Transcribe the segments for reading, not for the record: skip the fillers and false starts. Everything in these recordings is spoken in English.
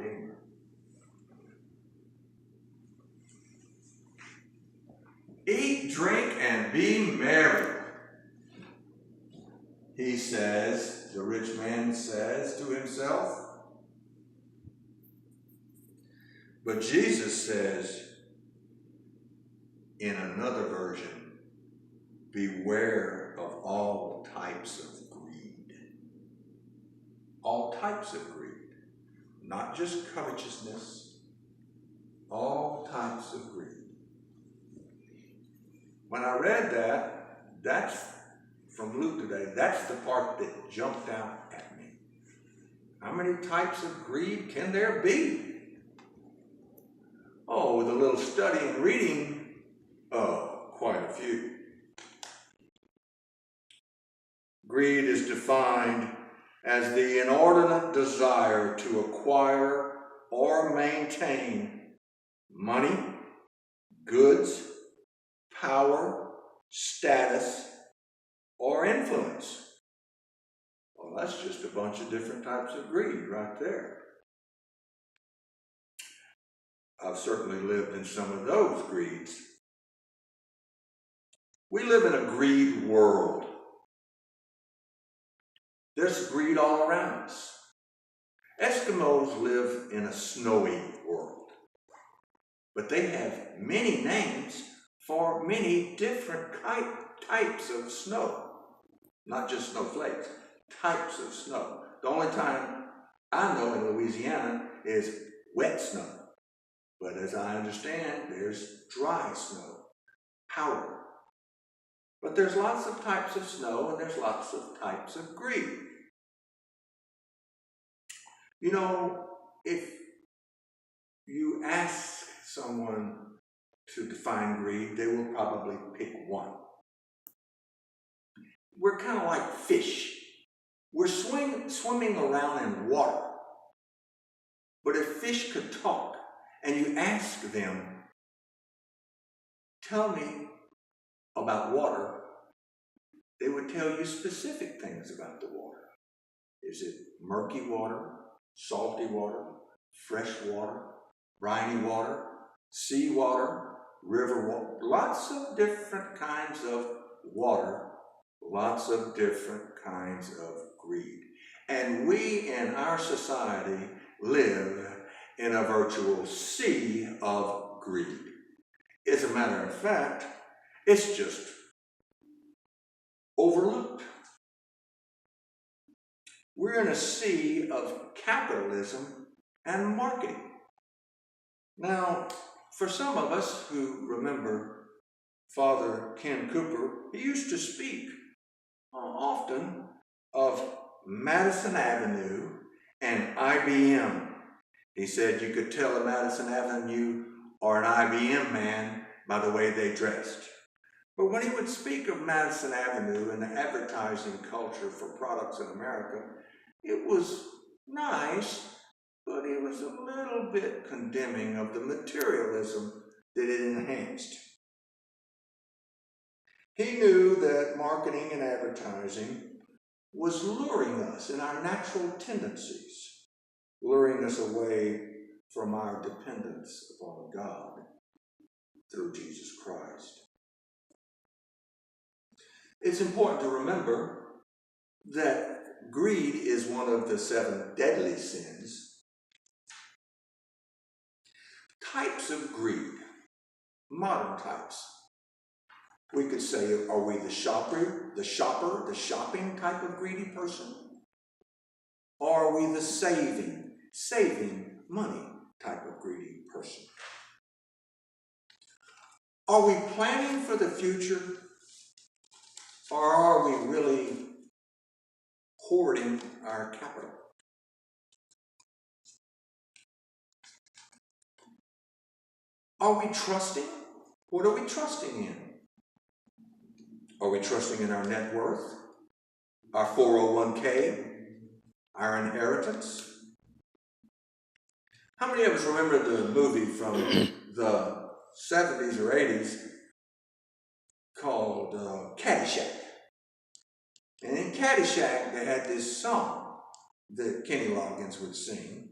Redeemer. Eat, drink, and be merry. He says, the rich man says to himself. But Jesus says in another version, beware of all types of greed. All types of greed. Not just covetousness, all types of greed. When I read that, that's from Luke today, that's the part that jumped out at me. How many types of greed can there be? Oh, with a little study and reading, quite a few. Greed is defined as the inordinate desire to acquire or maintain money, goods, power, status, or influence. Well, that's just a bunch of different types of greed right there. I've certainly lived in some of those greeds. We live in a greed world. There's greed all around us. Eskimos live in a snowy world, but they have many names for many different types of snow. Not just snowflakes, types of snow. The only time I know in Louisiana is wet snow. But as I understand, there's dry snow, powder. But there's lots of types of snow and there's lots of types of greed. You know, if you ask someone to define greed, they will probably pick one. We're kind of like fish. We're swimming around in water. But if fish could talk, and you ask them, tell me about water, they would tell you specific things about the water. Is it murky water, salty water, fresh water, briny water, sea water, river water? Lots of different kinds of water, lots of different kinds of greed. And we in our society live in a virtual sea of greed. As a matter of fact, it's just overlooked. We're in a sea of capitalism and marketing. Now, for some of us who remember Father Ken Cooper, he used to speak often of Madison Avenue and IBM. He said you could tell a Madison Avenue or an IBM man by the way they dressed. But when he would speak of Madison Avenue and the advertising culture for products in America, it was nice, but it was a little bit condemning of the materialism that it enhanced. He knew that marketing and advertising was luring us in our natural tendencies, luring us away from our dependence upon God through Jesus Christ. It's important to remember that greed is one of the 7 deadly sins. Types of greed, modern types. We could say, are we the shopping type of greedy person? Or are we the saving money type of greedy person? Are we planning for the future? Or are we really hoarding our capital? Are we trusting? What are we trusting in? Are we trusting in our net worth, our 401k, our inheritance? How many of us remember the movie from the 70s or 80s called Caddyshack? And in Caddyshack, they had this song that Kenny Loggins would sing.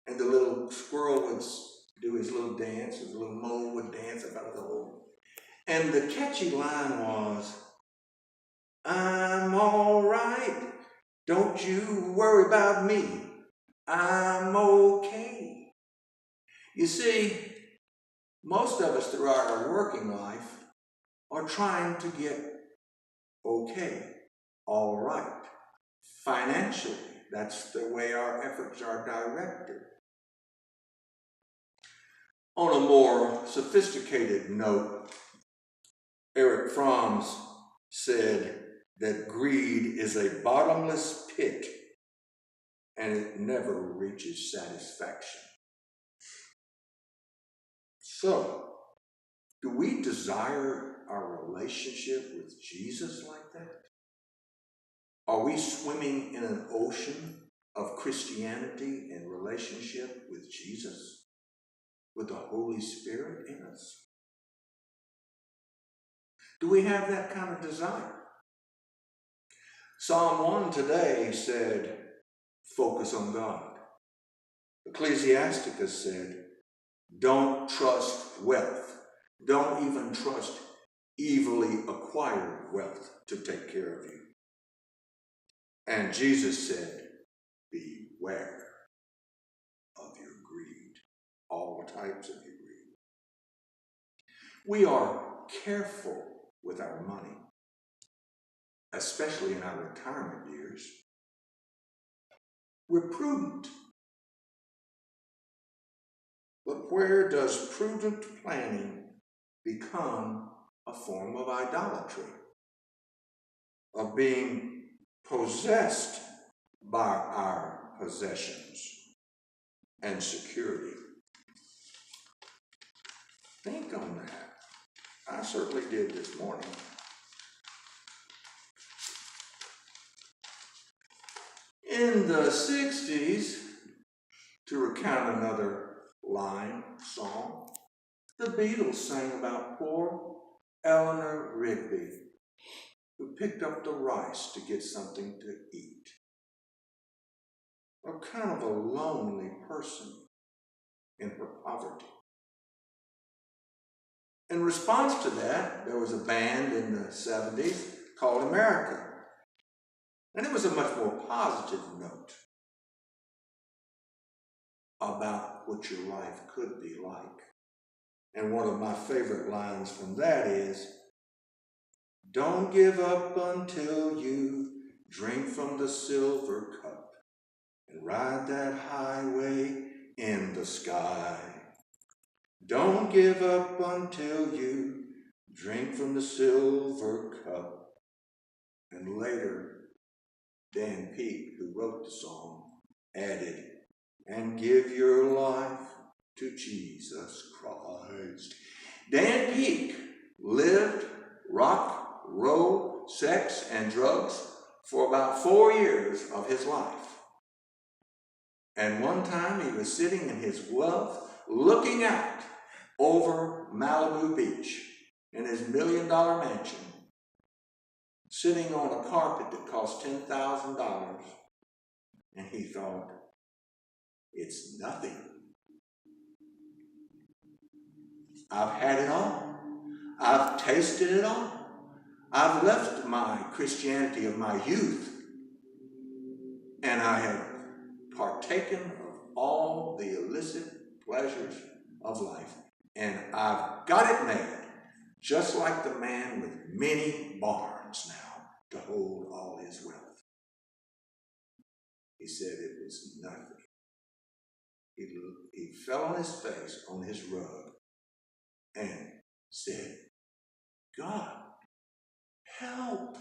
And the little little squirrel would do his little dance, his little mole would dance about the hole. And the catchy line was, I'm all right. Don't you worry about me. I'm okay. You see, most of us throughout our working life are trying to get okay, all right. Financially, that's the way our efforts are directed. On a more sophisticated note, Eric Fromm's said that greed is a bottomless pit and it never reaches satisfaction. So, do we desire our relationship with Jesus like that? Are we swimming in an ocean of Christianity and relationship with Jesus, with the Holy Spirit in us? Do we have that kind of desire? Psalm 1 today said, focus on God. Ecclesiasticus said, don't trust wealth. Don't even trust evilly acquired wealth to take care of you. And Jesus said, beware of your greed, all types of your greed. We are careful with our money, especially in our retirement years. We're prudent. But where does prudent planning become a form of idolatry, of being possessed by our possessions and security? Think on that. I certainly did this morning. In the 60s, to recount another song, the Beatles sang about poor Eleanor Rigby, who picked up the rice to get something to eat. A kind of a lonely person in her poverty. In response to that, there was a band in the 70s called America. And it was a much more positive note about what your life could be like. And one of my favorite lines from that is, don't give up until you drink from the silver cup and ride that highway in the sky. Don't give up until you drink from the silver cup. And later, Dan Peake, who wrote the song, added, and give your life to Jesus Christ. Dan Peake lived rock, roll, sex, and drugs for about 4 years of his life. And one time he was sitting in his wealth, looking out over Malibu Beach in his $1 million mansion, sitting on a carpet that cost $10,000. And he thought, it's nothing. I've had it all. I've tasted it all. I've left my Christianity of my youth, and I have partaken of all the illicit pleasures of life, and I've got it made, just like the man with many barns now to hold all his wealth. He said it was nothing. He fell on his face on his rug and said, God, help.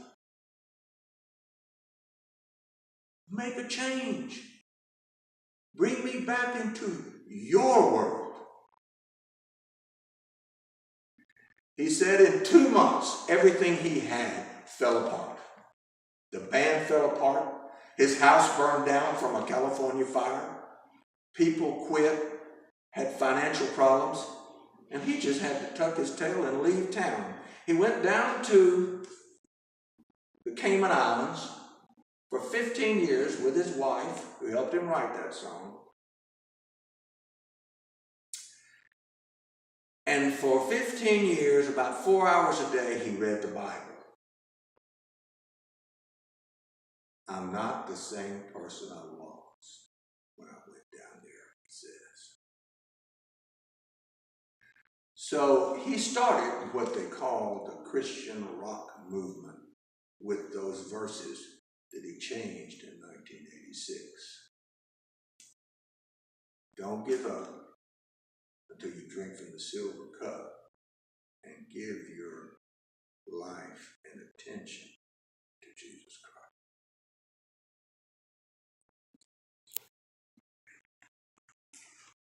Make a change. Bring me back into your world. He said in 2 months, everything he had fell apart. The band fell apart. His house burned down from a California fire. People quit, had financial problems, and he just had to tuck his tail and leave town. He went down to the Cayman Islands for 15 years with his wife, who helped him write that song. And for 15 years, about 4 hours a day, he read the Bible. I'm not the same person I was when I went down there, he says. So he started what they call the Christian rock movement with those verses that he changed in 1986. Don't give up until you drink from the silver cup and give your life and attention